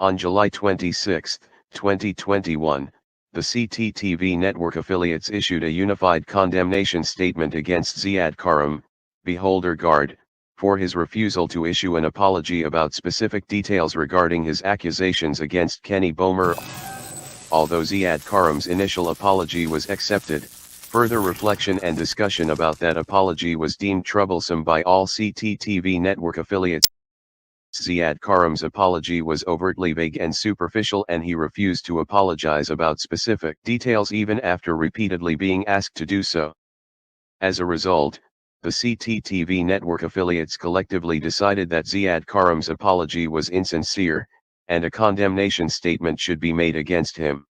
On July 26, 2021, the CTTV network affiliates issued a unified condemnation statement against Ziyad Karam, Beholder Guard, for his refusal to issue an apology about specific details regarding his accusations against Kenny Bomer. Although Ziyad Karam's initial apology was accepted, further reflection and discussion about that apology was deemed troublesome by all CTTV network affiliates. Ziyad Karam's apology was overtly vague and superficial, and he refused to apologize about specific details even after repeatedly being asked to do so. As a result, the CTTV network affiliates collectively decided that Ziyad Karam's apology was insincere, and a condemnation statement should be made against him.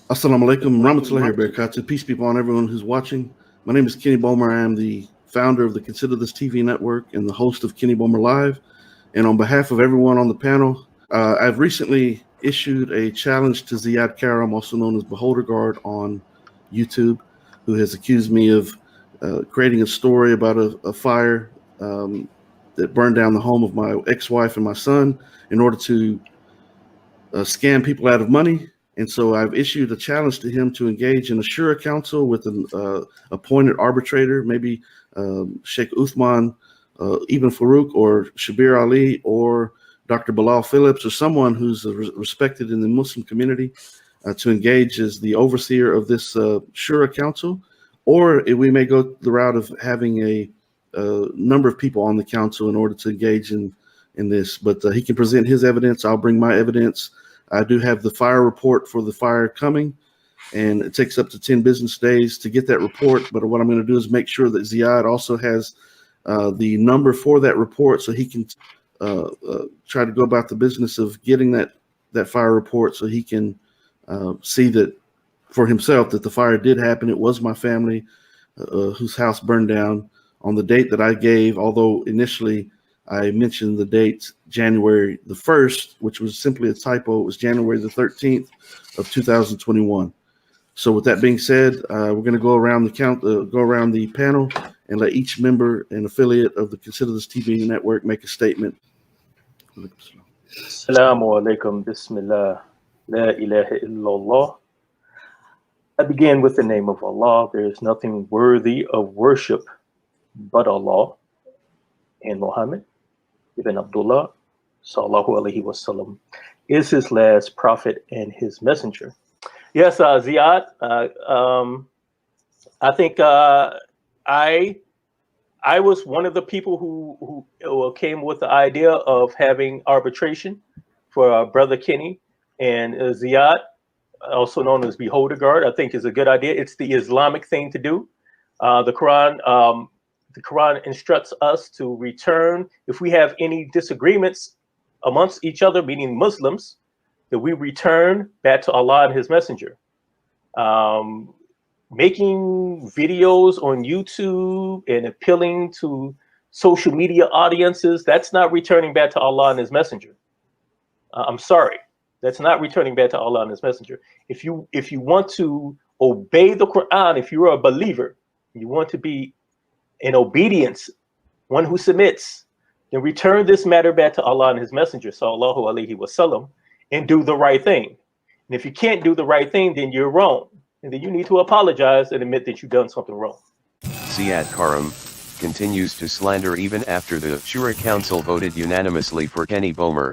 Assalamu alaikum warahmatullahi wabarakatuh. Peace be upon everyone who's watching. My name is Kenny Bomer. I am the founder of the Consider This TV network and the host of Kenny Bomer Live. And on behalf of everyone on the panel, I've recently issued a challenge to Ziyad Karam, also known as Beholder Guard, on YouTube, who has accused me of creating a story about a fire that burned down the home of my ex-wife and my son in order to scam people out of money. And so I've issued a challenge to him to engage in a Shura Council with an appointed arbitrator, maybe Sheikh Uthman Ibn Farouk or Shabir Ali or Dr. Bilal Phillips or someone who's respected in the Muslim community to engage as the overseer of this Shura Council. Or we may go the route of having a number of people on the council in order to engage in this. But he can present his evidence. I'll bring my evidence. I do have the fire report for the fire coming, and it takes up to 10 business days to get that report. But what I'm going to do is make sure that Ziyad also has the number for that report, so he can try to go about the business of getting that fire report, so he can see that for himself that the fire did happen. It was my family whose house burned down on the date that I gave, although initially I mentioned the date January the 1st, which was simply a typo. It was January the 13th of 2021. So with that being said, we're going to go around the panel and let each member and affiliate of the Consider This TV network make a statement. Assalamu alaikum, bismillah, la ilaha illallah. I begin with the name of Allah. There is nothing worthy of worship but Allah, and Muhammad ibn Abdullah sallallahu alaihi wasallam is his last prophet and his messenger. Yes, Ziyad, I think I was one of the people who came with the idea of having arbitration for our brother Kenny and Ziyad, also known as Beholder Guard. I think is a good idea. It's the Islamic thing to do. The Qur'an instructs us to return if we have any disagreements amongst each other, meaning Muslims, that we return back to Allah and His Messenger. Making videos on YouTube and appealing to social media audiences, that's not returning back to Allah and His Messenger. I'm sorry, that's not returning back to Allah and His Messenger. If you want to obey the Qur'an, if you're a believer, you want to be in obedience, one who submits, then return this matter back to Allah and His Messenger, sallallahu alaihi wasallam, and do the right thing. And if you can't do the right thing, then you're wrong. And then you need to apologize and admit that you've done something wrong. Ziyad Karam continues to slander even after the Shura Council voted unanimously for Kenny Bomer.